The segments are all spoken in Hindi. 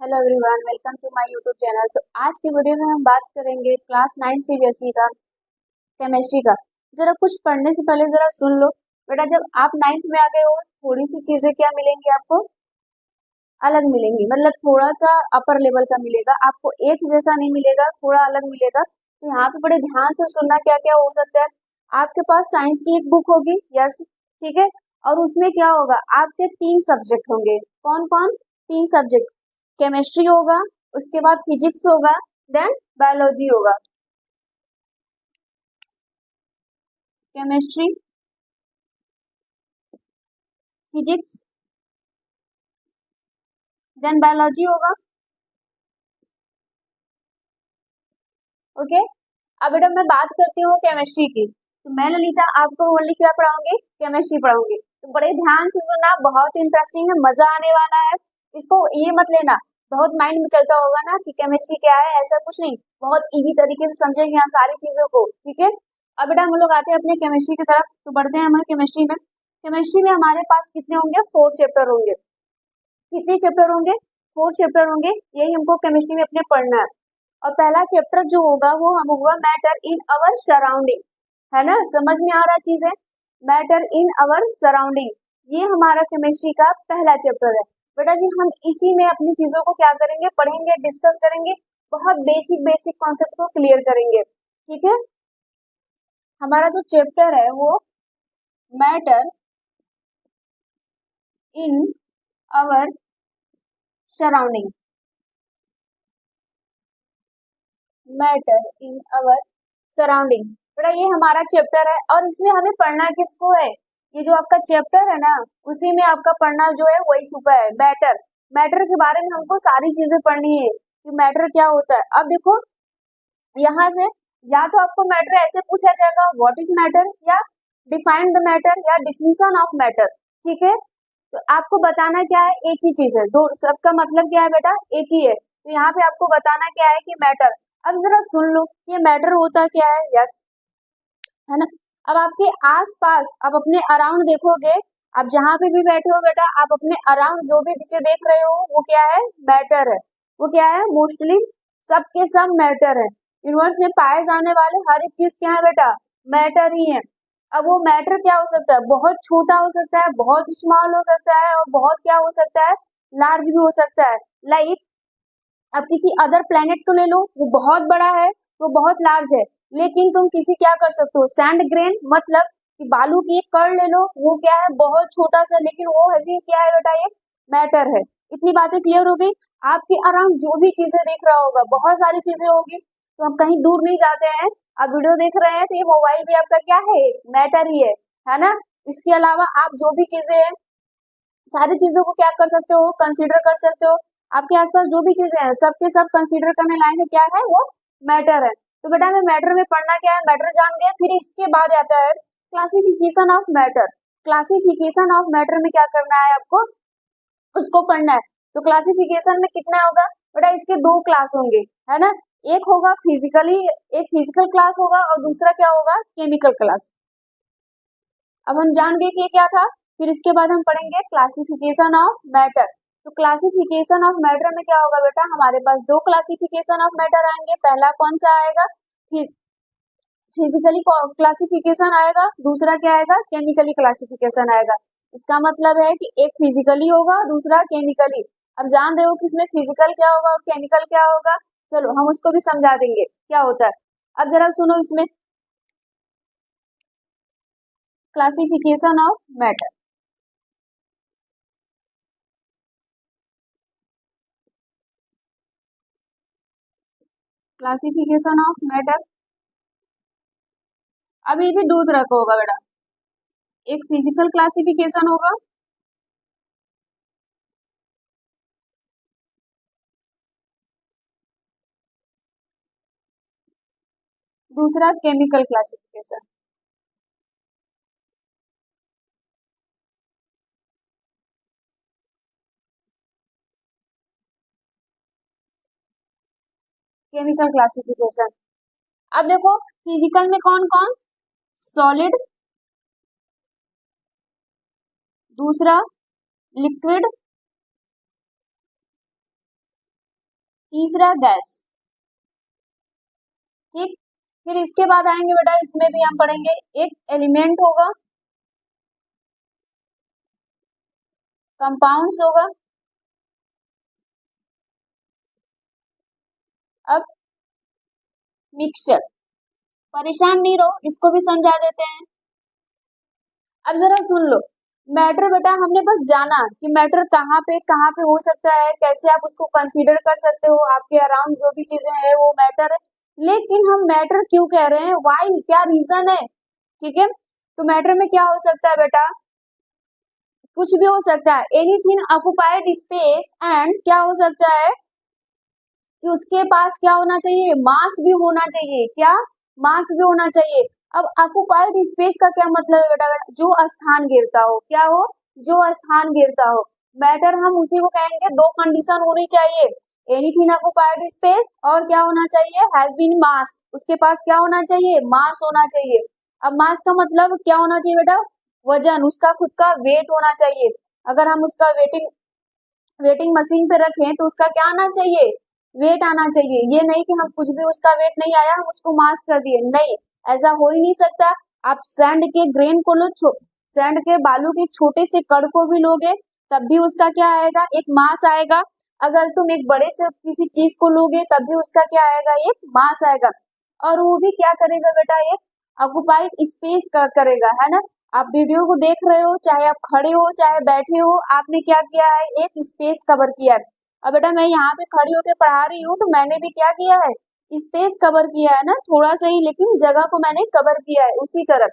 Hello everyone, welcome to my YouTube channel. तो आज की वीडियो में हम बात करेंगे क्लास 9 सीबीएसई का केमिस्ट्री का। जरा कुछ पढ़ने से पहले जरा सुन लो बेटा। जब आप 9th में आ गए हो, थोड़ी सी चीजें क्या मिलेंगी आपको, अलग मिलेंगी। मतलब थोड़ा सा अपर लेवल का मिलेगा आपको, 8th जैसा नहीं मिलेगा, थोड़ा अलग मिलेगा। तो यहाँ पे बड़े ध्यान से सुनना क्या क्या हो सकता है। आपके पास साइंस की एक बुक होगी, यस, ठीक है। और उसमें क्या होगा, आपके 3 सब्जेक्ट होंगे। कौन कौन? 3 सब्जेक्ट। केमिस्ट्री होगा, उसके बाद फिजिक्स होगा, देन बायोलॉजी होगा। केमिस्ट्री, फिजिक्स, देन बायोलॉजी होगा। ओके। अब बेटा मैं बात करती हूँ केमिस्ट्री की। तो मैं ललिता आपको ओनली क्या पढ़ाऊंगी? केमिस्ट्री पढ़ाऊंगी। तो बड़े ध्यान से सुनना, बहुत इंटरेस्टिंग है, मजा आने वाला है। इसको ये मत लेना बहुत माइंड में चलता होगा ना कि केमिस्ट्री क्या है, ऐसा कुछ नहीं। बहुत इजी तरीके से समझेंगे हम सारी चीजों को, ठीक है। अब बेटा हम लोग आते हैं अपने केमिस्ट्री की तरफ। तो बढ़ते हैं हम केमिस्ट्री में। केमिस्ट्री में हमारे पास कितने होंगे? 4 चैप्टर होंगे। कितने चैप्टर होंगे? 4 चैप्टर होंगे। यही हमको केमिस्ट्री में अपने पढ़ना है। और पहला चैप्टर जो होगा वो हम होगा मैटर इन अवर सराउंडिंग, है ना। समझ में आ रहा चीजें? मैटर इन अवर सराउंडिंग, ये हमारा केमिस्ट्री का पहला चैप्टर है। बेटा जी हम इसी में अपनी चीजों को क्या करेंगे, पढ़ेंगे, डिस्कस करेंगे। बहुत बेसिक बेसिक कॉन्सेप्ट को क्लियर करेंगे, ठीक है। हमारा जो चैप्टर है वो matter in our surrounding, matter in our surrounding. बेटा ये हमारा चैप्टर है और इसमें हमें पढ़ना किसको है? ये जो आपका चैप्टर है ना, उसी में आपका पढ़ना जो है वही छुपा है, मैटर। मैटर के बारे में हमको सारी चीजें पढ़नी है कि मैटर क्या होता है। अब देखो यहाँ से, या तो आपको मैटर ऐसे पूछा जाएगा व्हाट इज मैटर, या डिफाइन द मैटर, या डिफिनीशन ऑफ मैटर, ठीक है। तो आपको बताना क्या है, एक ही चीज है, दो सबका मतलब क्या है बेटा, एक ही है। तो यहाँ पे आपको बताना क्या है कि मैटर। अब जरा सुन लो ये मैटर होता क्या है, यस, है ना। अब आपके आस पास, आप अपने अराउंड देखोगे, आप जहां पे भी बैठे हो बेटा, आप अपने अराउंड जो भी जिसे देख रहे हो वो क्या है, मैटर है। वो क्या है, मोस्टली सबके सब मैटर है। यूनिवर्स में पाए जाने वाले हर एक चीज क्या है बेटा, मैटर ही है। अब वो मैटर क्या हो सकता है, बहुत छोटा हो सकता है, बहुत स्मॉल हो सकता है, और बहुत क्या हो सकता है, लार्ज भी हो सकता है। लाइक अब किसी अदर प्लेनेट को ले लो, वो बहुत बड़ा है, वो बहुत लार्ज है। लेकिन तुम किसी क्या कर सकते हो, सैंड ग्रेन, मतलब कि बालू की एक कण ले लो, वो क्या है, बहुत छोटा सा, लेकिन वो है भी क्या है बेटा, ये मैटर है। इतनी बातें क्लियर हो गई। आपके अराउंड जो भी चीजें देख रहा होगा, बहुत सारी चीजें होगी, तो हम कहीं दूर नहीं जाते हैं। आप वीडियो देख रहे हैं तो ये मोबाइल भी आपका क्या है, मैटर ही है ना। इसके अलावा आप जो भी चीजें हैं, सारी चीजों को क्या कर सकते हो, कंसीडर कर सकते हो। आपके आसपास जो भी चीजें हैं सबके सब कंसीडर करने लायक है, क्या है वो, मैटर है। तो बेटा हमें मैटर में पढ़ना क्या है, मैटर जान गए। फिर इसके बाद आता है classification of matter. Classification of matter में क्या करना है आपको, उसको पढ़ना है। तो क्लासिफिकेशन में कितना होगा बेटा, इसके 2 क्लास होंगे, है ना। एक होगा फिजिकली, एक फिजिकल क्लास होगा, और दूसरा क्या होगा, केमिकल क्लास। अब हम जान गए कि ये क्या था। फिर इसके बाद हम पढ़ेंगे क्लासिफिकेशन ऑफ मैटर। तो क्लासिफिकेशन ऑफ मैटर में क्या होगा बेटा, हमारे पास 2 क्लासिफिकेशन ऑफ मैटर आएंगे। पहला कौन सा आएगा, फिजिकली क्लासिफिकेशन आएगा, दूसरा क्या आएगा, केमिकली क्लासिफिकेशन आएगा। इसका मतलब है कि एक फिजिकली होगा, दूसरा केमिकली। अब जान रहे हो कि इसमें फिजिकल क्या होगा और केमिकल क्या होगा। चलो हम उसको भी समझा देंगे क्या होता है। अब जरा सुनो इसमें classification of matter. Classification of matter, अभी भी 2 तरह का होगा बेटा। एक फिजिकल क्लासिफिकेशन होगा, दूसरा केमिकल क्लासिफिकेशन। Chemical classification. अब देखो फिजिकल में कौन कौन, सॉलिड, दूसरा लिक्विड, तीसरा गैस। ठीक, फिर इसके बाद आएंगे बेटा, इसमें भी हम पढ़ेंगे एक एलिमेंट होगा, कंपाउंड्स होगा। अब मिक्सचर, परेशान नहीं रहो, इसको भी समझा देते हैं। अब जरा सुन लो, मैटर बेटा हमने बस जाना कि मैटर कहाँ पे हो सकता है, कैसे आप उसको कंसीडर कर सकते हो, आपके अराउंड जो भी चीजें हैं वो मैटर है। लेकिन हम मैटर क्यों कह रहे हैं, वाई, क्या रीजन है? ठीक है, तो मैटर में क्या हो सकता है बेटा, कुछ भी हो सकता है, एनीथिंग ऑक्युपाइड स्पेस, एंड क्या हो सकता है कि उसके पास क्या होना चाहिए, मास भी होना चाहिए। क्या, मास भी होना चाहिए। अब ऑक्युपाइड स्पेस का क्या मतलब है बेटा, जो स्थान घेरता हो, क्या हो, जो स्थान घेरता हो। मैटर हम उसी को कहेंगे, दो कंडीशन होनी चाहिए, एनीथिंग ऑक्युपाइड स्पेस और क्या होना चाहिए, हैज बीन मास, उसके पास क्या होना चाहिए, मास होना चाहिए। अब मास का मतलब क्या होना चाहिए बेटा, वजन, उसका खुद का वेट होना चाहिए। अगर हम उसका वेटिंग मशीन पे रखें तो उसका क्या आना चाहिए, वेट आना चाहिए। ये नहीं कि हम कुछ भी, उसका वेट नहीं आया हम उसको मास कर दिए, नहीं, ऐसा हो ही नहीं सकता। आप सैंड के ग्रेन को लो, सैंड के बालू के छोटे से कण को भी लोगे तब भी उसका क्या आएगा, एक मास आएगा। अगर तुम एक बड़े से किसी चीज को लोगे तब भी उसका क्या आएगा, एक मास आएगा। और वो भी क्या करेगा बेटा, एक ऑक्युपाइड स्पेस करेगा, है ना। आप वीडियो को देख रहे हो, चाहे आप खड़े हो चाहे बैठे हो, आपने क्या किया है, एक स्पेस कवर किया है। अब बेटा मैं यहाँ पे खड़ी होकर पढ़ा रही हूँ तो मैंने भी क्या किया है, स्पेस कवर किया है ना, थोड़ा सा ही, लेकिन जगह को मैंने कवर किया है। उसी तरह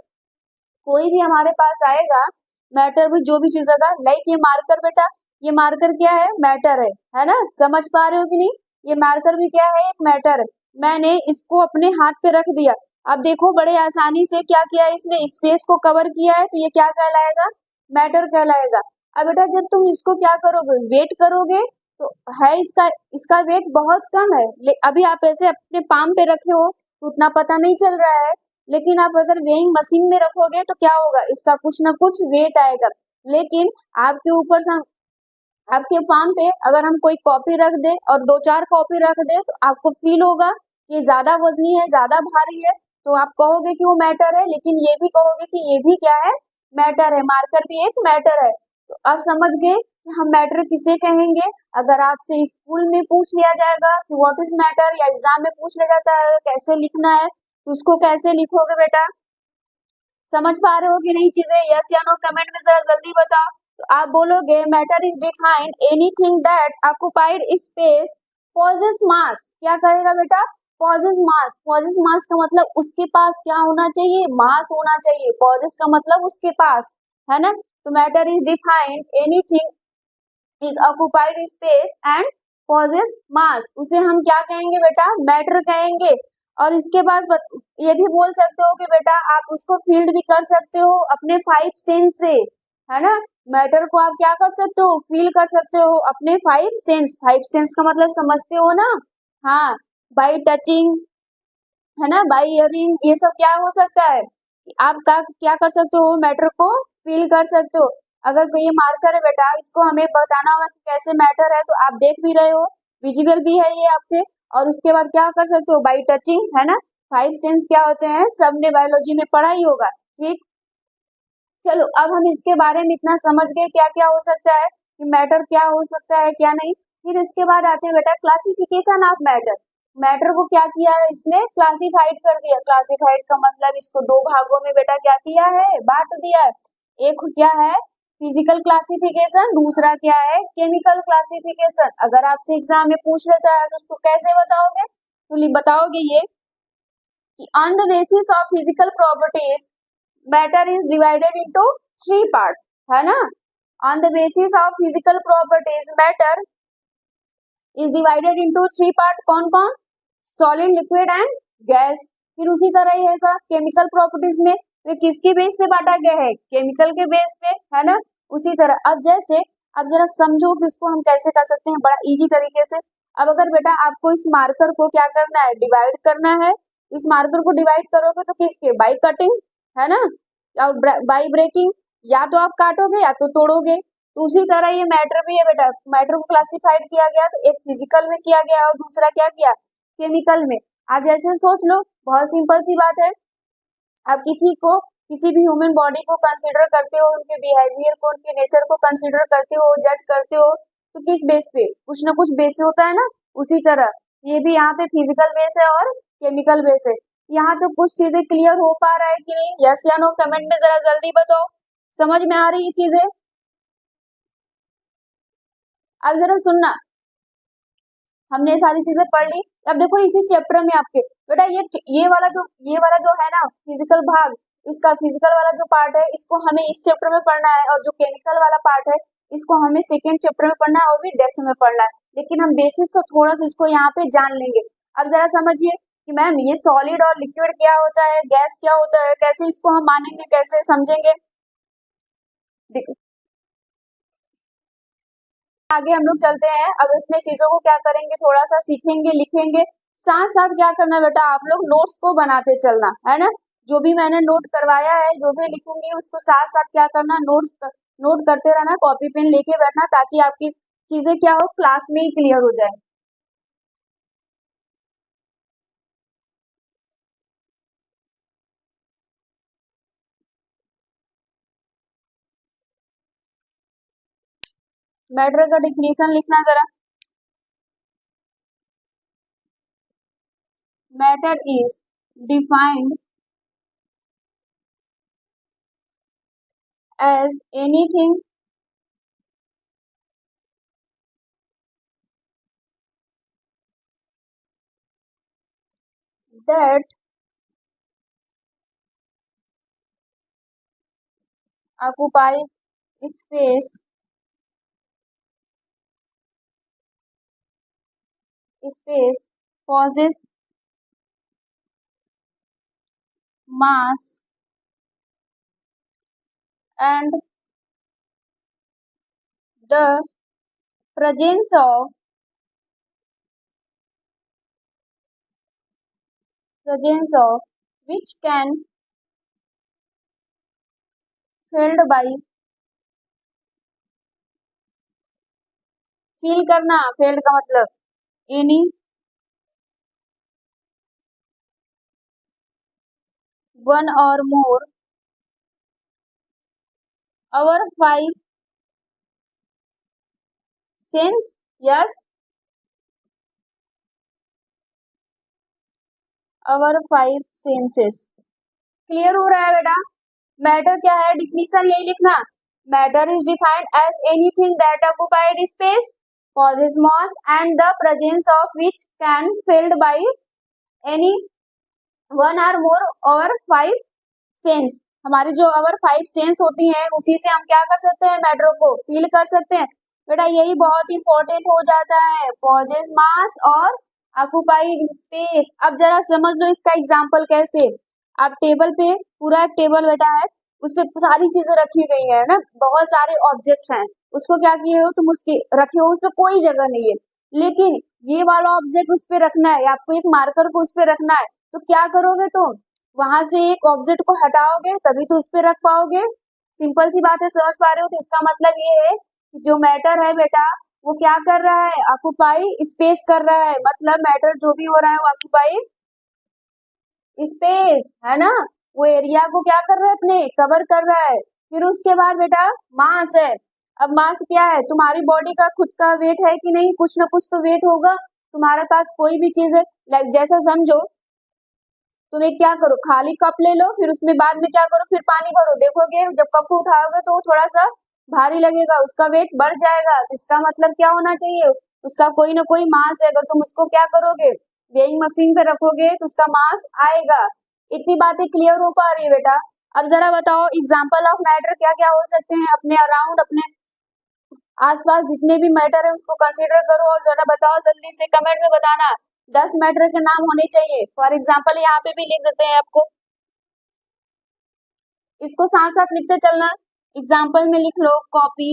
कोई भी हमारे पास आएगा, मैटर भी जो भी चीज होगा, लाइक ये मार्कर बेटा, ये मार्कर क्या है, मैटर है ना, समझ पा रहे हो कि नहीं, ये मार्कर भी क्या है, एक मैटर है। मैंने इसको अपने हाथ पे रख दिया, अब देखो बड़े आसानी से क्या किया है, इसने स्पेस को कवर किया है, तो ये क्या कहलाएगा, मैटर कहलाएगा। अब बेटा जब तुम इसको क्या करोगे, वेट करोगे, तो है इसका इसका वेट बहुत कम है, अभी आप ऐसे अपने पाम पे रखे हो तो उतना पता नहीं चल रहा है, लेकिन आप अगर वेइंग मशीन में रखोगे तो क्या होगा, इसका कुछ ना कुछ वेट आएगा। लेकिन आपके ऊपर से आपके पाम पे अगर हम कोई कॉपी रख दे और दो चार कॉपी रख दे तो आपको फील होगा कि ज्यादा वजनी है, ज्यादा भारी है, तो आप कहोगे कि वो मैटर है, लेकिन ये भी कहोगे कि ये भी क्या है, मैटर है, मार्कर भी एक मैटर है। तो अब समझ गए कि हम मैटर किसे कहेंगे। अगर आपसे स्कूल में पूछ लिया जाएगा कि व्हाट इज मैटर, या एग्जाम में पूछ लिया जाता है कैसे लिखना है, तो उसको कैसे लिखोगे बेटा, समझ पा रहे हो कि नहीं चीजें, यस या नो कमेंट में जरा जल्दी बताओ। तो आप बोलोगे matter is defined anything that occupied space possess mass, क्या करेगा बेटा, पॉजेस मास। पॉजेस मास का मतलब उसके पास क्या होना चाहिए, मास होना चाहिए, पॉजेस का मतलब उसके पास, है ना। तो matter is defined anything is occupied space and possess mass, उसे हम क्या कहेंगे बेटा, मैटर कहेंगे। और इसके बाद ये भी बोल सकते हो कि बेटा आप उसको फील्ड भी कर सकते हो अपने 5 सेंस से, है ना। मैटर को आप क्या कर सकते हो, फील कर सकते हो अपने 5 सेंस। 5 सेंस का मतलब समझते हो ना, हाँ, बाई टचिंग, है ना, बाई हियरिंग, ये सब क्या हो सकता है, आप क्या कर सकते हो, मैटर को फील कर सकते हो। अगर कोई ये मार्कर है बेटा, इसको हमें बताना होगा कि कैसे मैटर है, तो आप देख भी रहे हो, विजिबल भी है ये आपके। और उसके बाद क्या कर सकते हो, बाई टचिंग, है ना। 5 सेंस क्या होते हैं, सबने बायोलॉजी में पढ़ा ही होगा। ठीक, चलो अब हम इसके बारे में इतना समझ गए क्या क्या हो सकता है, कि मैटर क्या हो सकता है क्या नहीं। फिर इसके बाद आते हैं बेटा क्लासिफिकेशन ऑफ मैटर। मैटर को क्या किया है, इसने क्लासिफाइड कर दिया। क्लासिफाइड का मतलब इसको दो भागों में बेटा क्या किया है, बांट दिया है। एक क्या है फिजिकल क्लासिफिकेशन, दूसरा क्या है केमिकल क्लासिफिकेशन। अगर आपसे एग्जाम में पूछ लेता है तो उसको कैसे बताओगे, तो बताओगे ये कि on the basis of physical properties matter is divided into 3 part, है ना। On the basis of physical properties matter is divided into 3 part, कौन कौन, सॉलिड, लिक्विड एंड गैस। फिर उसी तरह ही है केमिकल प्रॉपर्टीज में, तो किसके बेस पे बांटा गया है, केमिकल के बेस पे, है ना। उसी तरह अब जैसे, अब जरा समझो कि उसको हम कैसे कर सकते हैं बड़ा इजी तरीके से। अब अगर बेटा आपको इस मार्कर को क्या करना है, डिवाइड करना है, इस मार्कर को डिवाइड करोगे तो किसके, बाई कटिंग, है ना, और बाई ब्रेकिंग, या तो आप काटोगे या तो तोड़ोगे। तो उसी तरह ये मैटर भी है बेटा, मैटर को क्लासिफाइड किया गया तो एक फिजिकल में किया गया और दूसरा क्या किया, केमिकल में। आप जैसे सोच लो, बहुत सिंपल सी बात है। आप किसी भी ह्यूमन बॉडी को कंसीडर करते हो, उनके बिहेवियर को, उनके नेचर को कंसीडर करते हो, जज करते हो, तो किस बेस पे, कुछ ना कुछ बेस से होता है ना। उसी तरह ये भी यहाँ पे फिजिकल बेस है और केमिकल बेस है। यहाँ तो कुछ चीजें क्लियर हो पा रहा है कि नहीं, यस या नो कमेंट में जरा जल्दी बताओ, समझ में आ रही है चीजें। अब जरा सुनना, हमने ये सारी चीजें पढ़ ली। अब देखो इसी चैप्टर में आपके बेटा ये वाला जो है ना फिजिकल भाग, इसका फिजिकल वाला जो पार्ट है इसको हमें इस चैप्टर में पढ़ना है, और जो केमिकल वाला पार्ट है इसको हमें सेकेंड चैप्टर में पढ़ना है और भी डेप्थ में पढ़ना है। लेकिन हम बेसिक्स और थोड़ा सा इसको यहाँ पे जान लेंगे। अब जरा समझिए कि मैम ये सॉलिड और लिक्विड क्या होता है, गैस क्या होता है, कैसे इसको हम मानेंगे, कैसे समझेंगे। देखो आगे हम लोग चलते हैं। अब इतने चीजों को क्या करेंगे, थोड़ा सा सीखेंगे, लिखेंगे, साथ साथ क्या करना बेटा, आप लोग नोट्स को बनाते चलना है ना। जो भी मैंने नोट करवाया है, जो भी लिखूंगी उसको साथ साथ क्या करना, नोट करते रहना, कॉपी पेन लेके बैठना, ताकि आपकी चीजें क्या हो, क्लास में ही क्लियर हो जाए। मैटर का डिफिनीशन लिखना जरा। Matter is defined as anything that occupies space, possesses mass, and the presence of which can filled by, feel करना, फील्ड का मतलब एनी वन और मोर our five sense, yes, our five senses। Clear हो रहा है बेटा। मैटर क्या है, डिफिनीशन यही लिखना। Matter is defined as anything that occupied space, causes mass, and the presence of which can filled by any one or more और फाइव सेंस। हमारी जो अवर फाइव सेंस होती हैं उसी से हम क्या कर सकते हैं, मैटर को फील कर सकते हैं। बेटा यही बहुत इंपॉर्टेंट हो जाता है, पॉजेस मास और ऑक्युपाइड स्पेस। अब जरा समझ लो इसका एग्जांपल कैसे। आप टेबल पे, पूरा एक टेबल बेटा है, उस पे सारी चीजें रखी गई है ना, बहुत सारे ऑब्जेक्ट्स हैं, उसको क्या किए हो तुम, उसके रखे हो, उस पे कोई जगह नहीं है, लेकिन ये वाला ऑब्जेक्ट उस पे रखना है, आपको एक मार्कर को उस पे रखना है, तो क्या करोगे तुम, वहां से एक ऑब्जेक्ट को हटाओगे तभी तो उस पे रख पाओगे। सिंपल सी बात है, समझ पा रहे हो। तो इसका मतलब ये है कि जो मैटर है बेटा वो क्या कर रहा है, ऑक्युपाई स्पेस कर रहा है, मतलब मैटर जो भी हो रहा है वो ऑक्युपाई स्पेस है ना, वो एरिया को क्या कर रहा है, अपने कवर कर रहा है। फिर उसके बाद बेटा मास है। अब मास क्या है, तुम्हारी बॉडी का खुद का वेट है कि नहीं, कुछ ना कुछ तो वेट होगा तुम्हारे पास, कोई भी चीज है। लाइक जैसा समझो, तुम एक क्या करो, खाली कप ले लो, फिर उसमें बाद में क्या करो, फिर पानी भरो, देखोगे जब कप को उठाओगे तो वो थोड़ा सा भारी लगेगा, उसका वेट बढ़ जाएगा, तो इसका मतलब क्या होना चाहिए, उसका कोई ना कोई मास है। अगर तुम उसको क्या करोगे, वेइंग मशीन पे रखोगे तो उसका मास आएगा। इतनी बातें क्लियर हो पा रही है बेटा। अब जरा बताओ एग्जाम्पल ऑफ मैटर क्या क्या हो सकते हैं, अपने अराउंड, अपने आसपास जितने भी मैटर है उसको कंसीडर करो, और जरा बताओ जल्दी से कमेंट में बताना। 10 मैटर के नाम होने चाहिए। फॉर एग्जाम्पल यहाँ पे भी लिख देते हैं आपको, इसको साथ साथ लिखते चलना। एग्जाम्पल में लिख लो, कॉपी,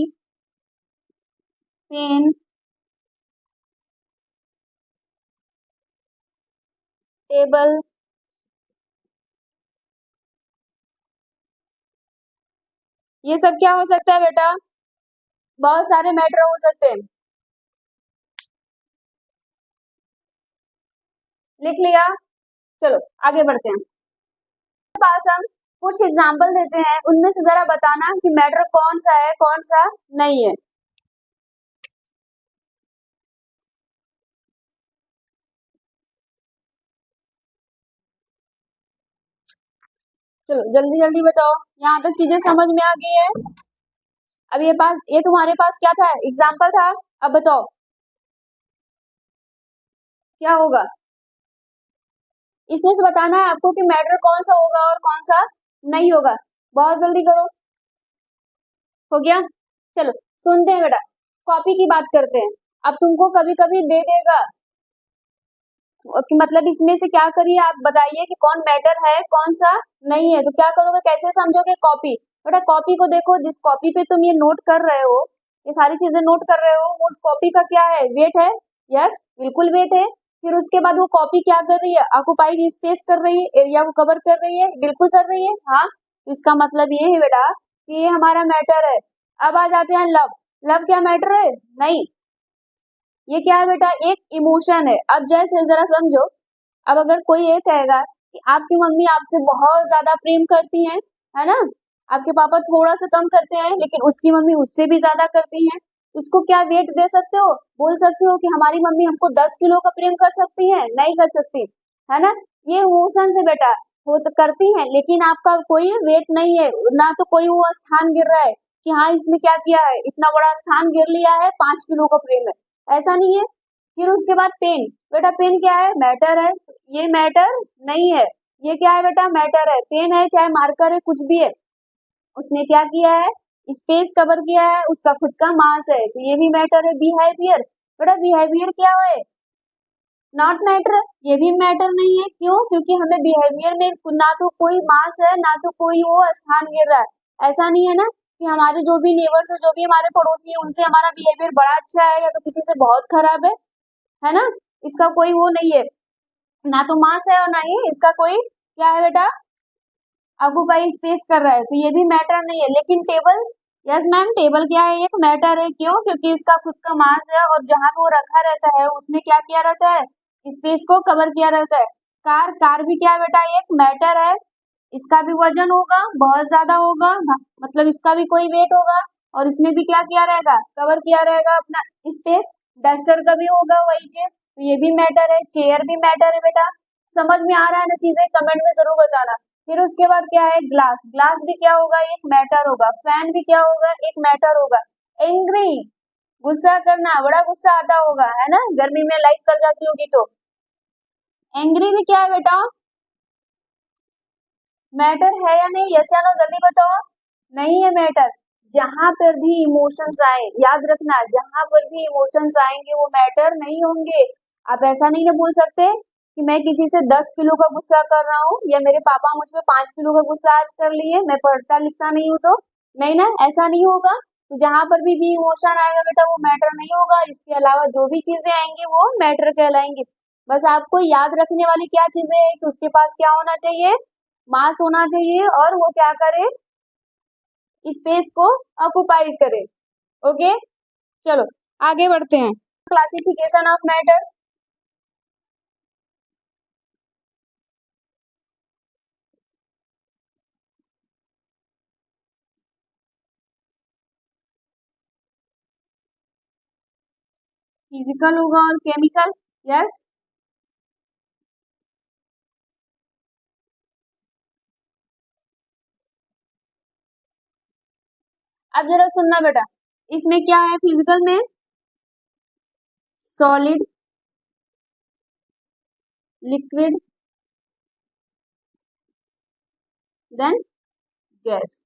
पेन, टेबल, ये सब क्या हो सकता है बेटा, बहुत सारे मैटर हो सकते हैं। लिख लिया? चलो आगे बढ़ते हैं। पास हम कुछ एग्जाम्पल देते हैं, उनमें से जरा बताना कि मैटर कौन सा है कौन सा नहीं है। चलो जल्दी जल्दी बताओ, यहाँ तक चीजें समझ में आ गई है? अब ये तुम्हारे पास क्या था, एग्जाम्पल था। अब बताओ क्या होगा, इसमें से बताना है आपको कि मैटर कौन सा होगा और कौन सा नहीं होगा। बहुत जल्दी करो। हो गया? चलो सुनते हैं बेटा, कॉपी की बात करते हैं। अब तुमको कभी कभी दे देगा कि मतलब इसमें से क्या करिए, आप बताइए कि कौन मैटर है कौन सा नहीं है। तो क्या करोगे, कैसे समझोगे? कॉपी। बेटा कॉपी को देखो, जिस कॉपी पे तुम ये नोट कर रहे हो, ये सारी चीजें नोट कर रहे हो, वो उस कॉपी का क्या है, वेट है। यस बिल्कुल वेट है। फिर उसके बाद वो कॉपी क्या कर रही है, ऑक्युपाइड स्पेस कर रही है, एरिया को कवर कर रही है, बिल्कुल कर रही है। हाँ, तो इसका मतलब ये है बेटा कि ये हमारा मैटर है। अब आ जाते हैं लव। लव क्या मैटर है? नहीं। ये क्या है बेटा, एक इमोशन है। अब जैसे जरा समझो, अब अगर कोई ये कहेगा कि आपकी मम्मी आपसे बहुत ज्यादा प्रेम करती हैं, है ना, आपके पापा थोड़ा सा कम करते हैं, लेकिन उसकी मम्मी उससे भी ज्यादा करती हैं, उसको क्या वेट दे सकते हो, बोल सकते हो कि हमारी मम्मी हमको 10 किलो का प्रेम कर सकती है? नहीं कर सकती, है ना। ये इमोशन से बेटा वो तो करती है, लेकिन आपका कोई वेट नहीं है, ना तो कोई वो स्थान गिर रहा है कि हाँ इसने क्या किया है, इतना बड़ा स्थान गिर लिया है, 5 किलो का प्रेम है, ऐसा नहीं है। फिर उसके बाद पेन। बेटा पेन क्या है, मैटर है। ये मैटर नहीं है। ये क्या है बेटा, मैटर है। पेन है चाहे मार्कर है कुछ भी है, उसने क्या किया है, स्पेस कवर किया है, उसका खुद का मास है, तो ये भी मैटर है। बिहेवियर। बेटा बिहेवियर क्या है, नॉट मैटर। ये भी मैटर नहीं है। क्यों? क्योंकि हमें बिहेवियर में ना तो कोई मास है ना तो कोई वो स्थान गिर रहा है। ऐसा नहीं है ना कि हमारे जो भी नेबर्स है, जो भी हमारे पड़ोसी है, उनसे हमारा बिहेवियर बड़ा अच्छा है या तो किसी से बहुत खराब है ना। इसका कोई वो नहीं है, ना तो मास है और ना ही इसका कोई क्या है बेटा, ऑक्युपाई स्पेस कर रहा है, तो ये भी मैटर नहीं है। लेकिन टेबल, यस मैम, टेबल क्या है, एक मैटर है। क्यों? क्योंकि इसका खुद का मास है और जहां पे वो रखा रहता है उसने क्या किया रहता है, स्पेस को कवर किया रहता है। कार, कार भी क्या है बेटा, एक मैटर है। इसका भी वजन होगा, बहुत ज्यादा होगा, मतलब इसका भी कोई वेट होगा, और इसने भी क्या किया रहेगा, कवर किया रहेगा अपना स्पेस। डस्टर का भी होगा वही चीज, तो ये भी मैटर है। चेयर भी मैटर है बेटा। समझ में आ रहा है ना चीजें, कमेंट में जरूर बताना। फिर उसके बाद क्या है, ग्लास। ग्लास भी क्या होगा, एक मैटर होगा। फैन भी क्या होगा, एक मैटर होगा। एंग्री, गुस्सा करना, बड़ा गुस्सा आता होगा, है ना, गर्मी में लाइट कर जाती होगी तो। एंग्री भी क्या है बेटा, मैटर है या नहीं, यस या नो, जल्दी बताओ। नहीं है मैटर। जहां पर भी इमोशंस आए, याद रखना, जहां पर भी इमोशंस आएंगे वो मैटर नहीं होंगे। आप ऐसा नहीं ना बोल सकते कि मैं किसी से 10 किलो का गुस्सा कर रहा हूँ या मेरे पापा मुझ पे 5 किलो का गुस्सा आज कर लिए, मैं पढ़ता लिखता नहीं हूँ तो। नहीं ना, ऐसा नहीं होगा। तो जहां पर भी इमोशन आएगा बेटा वो मैटर नहीं होगा। इसके अलावा जो भी चीजें आएंगी वो मैटर कहलाएंगी। बस आपको याद रखने वाली क्या चीजें है कि उसके पास क्या होना चाहिए, मास होना चाहिए, और वो क्या करे, स्पेस को ऑक्युपाई करे। ओके, चलो आगे बढ़ते हैं। Classification of matter. फिजिकल होगा और केमिकल। यस, अब जरा सुनना बेटा, इसमें क्या है, फिजिकल में solid, liquid, then gas,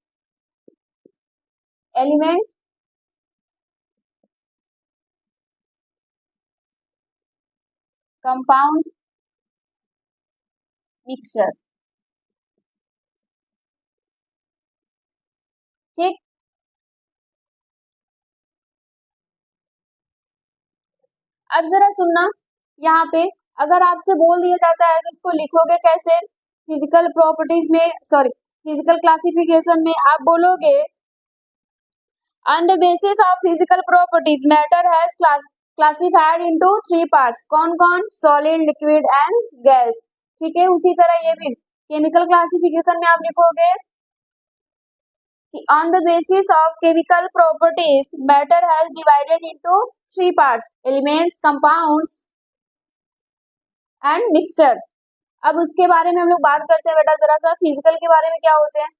element, compounds, mixture. ठीक, अब जरा सुनना, यहाँ पे अगर आपसे बोल दिया जाता है तो इसको लिखोगे कैसे, फिजिकल प्रॉपर्टीज में, सॉरी फिजिकल क्लासिफिकेशन में आप बोलोगे On the basis of physical properties, matter has classified into 3 parts. कौन कौन? Solid, liquid and gas. ठीक है, उसी तरह ये भी केमिकल क्लासिफिकेशन में आप लिखोगे कि on the basis of chemical properties, matter has divided into 3 parts: elements, compounds and mixture. अब उसके बारे में हम लोग बात करते हैं बेटा जरा सा फिजिकल के बारे में। क्या होते हैं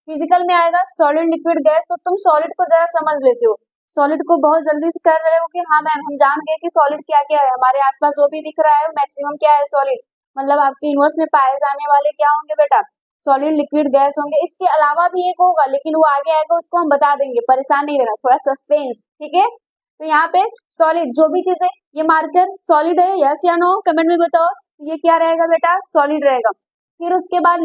फिजिकल में आएगा सॉलिड, लिक्विड, गैस। तो तुम सॉलिड को जरा समझ लेते हो, सॉलिड को बहुत जल्दी से कर रहे हो कि हाँ मैम हम जान गए कि सॉलिड क्या क्या है, हमारे आसपास वो भी दिख रहा है मैक्सिमम क्या है सॉलिड, मतलब आपके यूनिवर्स में पाए जाने वाले क्या होंगे बेटा, सॉलिड, लिक्विड, गैस होंगे। इसके अलावा भी एक होगा लेकिन वो आगे आएगा, उसको हम बता देंगे, परेशान नहीं रहना, थोड़ा सस्पेंस, ठीक है। तो यहाँ पे सॉलिड जो भी चीज है, ये मार्कर सॉलिड है, यस या नो कमेंट में बताओ। ये क्या रहेगा बेटा? सॉलिड रहेगा। फिर उसके बाद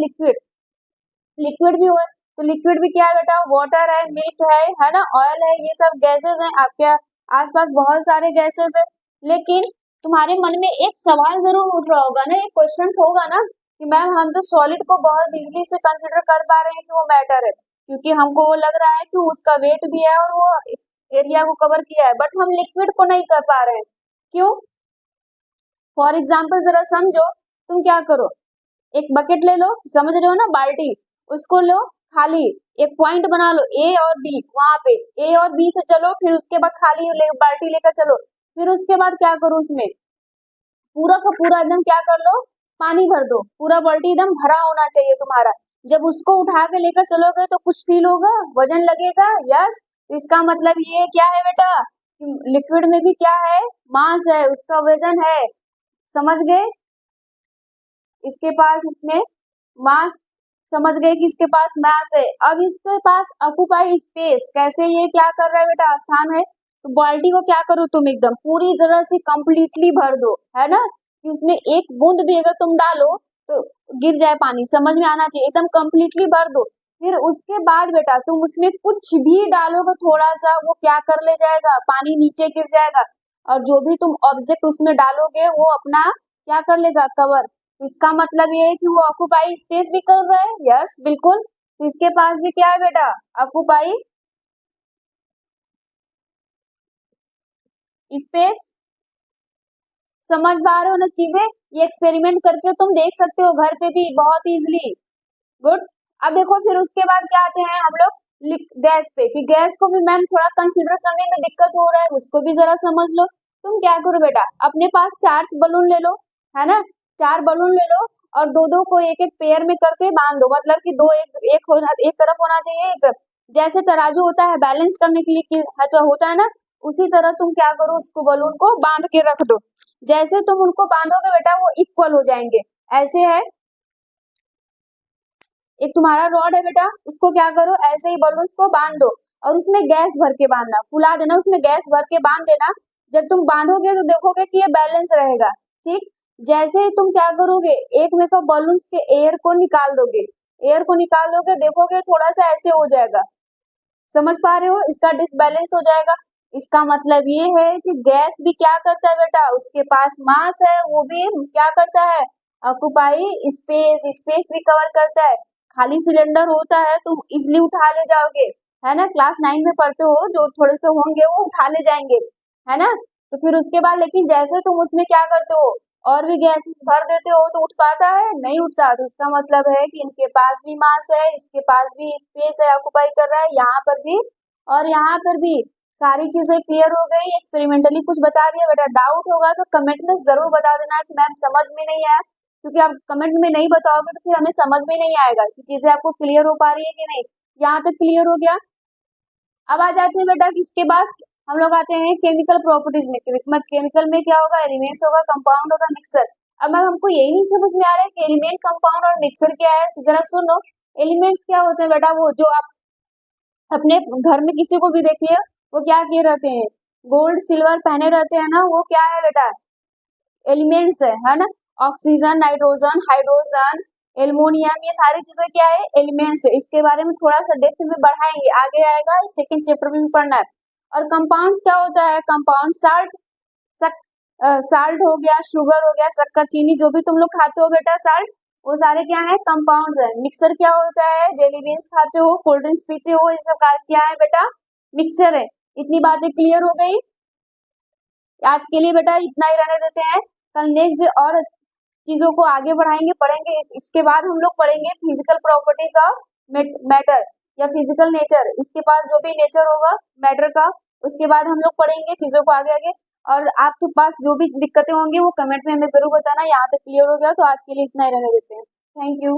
लिक्विड भी हुआ, तो लिक्विड भी क्या है बेटा? वाटर है, मिल्क है ना, ऑयल है, ये सब गैसेस हैं। आपके आसपास बहुत सारे गैसेस है, लेकिन तुम्हारे मन में एक सवाल जरूर उठ रहा होगा ना, एक क्वेश्चन होगा ना कि मैम हम तो सॉलिड को बहुत इजीली से कंसिडर कर पा रहे हैं कि वो मैटर है, क्योंकि हमको वो लग रहा है कि उसका वेट भी है और वो एरिया को कवर किया है, बट हम लिक्विड को नहीं कर पा रहे हैं। क्यों? फॉर एग्जाम्पल जरा समझो, तुम क्या करो, एक बकेट ले लो, समझ रहे हो ना, बाल्टी, उसको लो खाली, एक पॉइंट बना लो ए और बी, वहां पे ए और बी से चलो, फिर उसके बाद खाली बाल्टी लेकर चलो, फिर उसके बाद क्या करो, उसमें पूरा का पूरा एकदम क्या कर लो, पानी भर दो, पूरा बाल्टी एकदम भरा होना चाहिए तुम्हारा। जब उसको उठा के लेकर चलोगे तो कुछ फील होगा, वजन लगेगा, यस। तो इसका मतलब ये क्या है बेटा, लिक्विड में भी क्या है? मास है, उसका वजन है, समझ गए? इसके पास इसमें मास, समझ गए कि इसके पास मास है। अब इसके पास ऑक्यूपाई स्पेस, कैसे ये क्या कर रहा है बेटा? स्थान है। तो बाल्टी को क्या करो तुम, एकदम पूरी तरह से कंप्लीटली भर दो, है ना, कि उसमें एक बूंद भी अगर तुम डालो तो गिर जाए पानी, समझ में आना चाहिए, एकदम कंप्लीटली भर दो। फिर उसके बाद बेटा तुम उसमें कुछ भी डालोगे थोड़ा सा, वो क्या कर ले जाएगा? पानी नीचे गिर जाएगा, और जो भी तुम ऑब्जेक्ट उसमें डालोगे वो अपना क्या कर लेगा? कवर। इसका मतलब ये है कि वो ऑक्यूपाई स्पेस भी कर रहा है, यस बिल्कुल। तो इसके पास भी क्या है बेटा? Occupy space. समझ पा रहे हो ना चीजें? ये एक्सपेरिमेंट करके तुम देख सकते हो घर पे भी बहुत इजीली। गुड। अब देखो फिर उसके बाद क्या आते हैं हम लोग गैस पे, कि गैस को भी मैम थोड़ा कंसीडर करने में दिक्कत हो रहा है, उसको भी जरा समझ लो। तुम क्या करो बेटा, अपने पास 4 बलून ले लो, है ना, 4 बलून ले लो और दो दो को एक एक पेयर में करके बांध दो, मतलब कि दो एक तरफ होना चाहिए, एक तरफ, जैसे तराजू होता है बैलेंस करने के लिए है तो होता है ना, उसी तरह तुम क्या करो, उसको बलून को बांध के रख दो। जैसे तुम उनको बांधोगे बेटा वो इक्वल हो जाएंगे। ऐसे है, एक तुम्हारा रॉड है बेटा, उसको क्या करो, ऐसे ही बलून्स को बांध दो और उसमें गैस भर के बांधना, फुला देना, उसमें गैस भर के बांध देना। जब तुम बांधोगे तो देखोगे कि ये बैलेंस रहेगा, ठीक। जैसे ही तुम क्या करोगे, एक में तो बलून्स के एयर को निकाल दोगे, एयर को निकाल दोगे, देखोगे थोड़ा सा ऐसे हो जाएगा, समझ पा रहे हो, इसका डिसबैलेंस हो जाएगा। इसका मतलब ये है कि गैस भी क्या करता है बेटा, उसके पास मास है, वो भी क्या करता है, ऑक्यूपाई स्पेस, स्पेस भी कवर करता है। खाली सिलेंडर होता है तुम इजिली उठा ले जाओगे, है ना, क्लास 9 में पढ़ते हो, जो थोड़े से होंगे वो उठा ले जाएंगे, है ना। तो फिर उसके बाद लेकिन जैसे तुम उसमें क्या करते हो, और भी गैसेस भर देते हो, तो उठ पाता है? नहीं उठता। तो इसका मतलब है कि इनके पास भी मास है, इसके पास भी स्पेस है, ऑक्यूपाई कर रहा है, यहाँ पर भी और यहाँ पर भी। सारी चीजें क्लियर हो गई, एक्सपेरिमेंटली कुछ बता दिया बेटा। डाउट होगा तो कमेंट में जरूर बता देना कि मैम समझ में नहीं आया, क्योंकि आप कमेंट में नहीं बताओगे तो फिर हमें समझ में नहीं आएगा कि चीजें आपको क्लियर हो पा रही है कि नहीं। यहाँ तक क्लियर हो गया। अब आ जाते हैं बेटा किसके पास, हम लोग आते हैं केमिकल प्रॉपर्टीज में। केमिकल में क्या होगा, एलिमेंट्स होगा, कंपाउंड होगा, मिक्सर। अब मैम हमको यही नहीं समझ में आ रहा है कि एलिमेंट, कंपाउंड और मिक्सर क्या है, जरा सुनो। एलिमेंट्स क्या होते हैं बेटा, वो जो आप अपने घर में किसी को भी देखिए, वो क्या किए रहते हैं, गोल्ड सिल्वर पहने रहते हैं ना, वो क्या है बेटा, एलिमेंट्स है ना। ऑक्सीजन, नाइट्रोजन, हाइड्रोजन, एल्युमिनियम, ये सारी चीजें क्या है, एलिमेंट्स है। इसके बारे में थोड़ा सा डेप्थ में बढ़ाएंगे, आगे आएगा, सेकंड चैप्टर में भी पढ़ना है। और कंपाउंड्स क्या होता है, कंपाउंड साल्ट हो गया, शुगर हो गया, शक्कर, चीनी, जो भी तुम लोग खाते हो बेटा साल्ट, वो सारे क्या है, कंपाउंड्स है। मिक्सर क्या होता है, जेली बीन्स खाते हो, कोल्ड ड्रिंक्स पीते हो, ये सब क्या है बेटा, मिक्सचर है। इतनी बातें क्लियर हो गई। आज के लिए बेटा इतना ही रहने देते हैं, कल नेक्स्ट और चीजों को आगे बढ़ाएंगे, पढ़ेंगे। इसके बाद हम लोग पढ़ेंगे फिजिकल प्रॉपर्टीज ऑफ मैटर या फिजिकल नेचर। इसके पास जो भी नेचर होगा मैटर का, उसके बाद हम लोग पढ़ेंगे चीजों को आगे आगे। और आपके पास जो भी दिक्कतें होंगी वो कमेंट में हमें जरूर बताना। यहाँ तक क्लियर हो गया तो आज के लिए इतना ही रहने देते हैं। Thank you.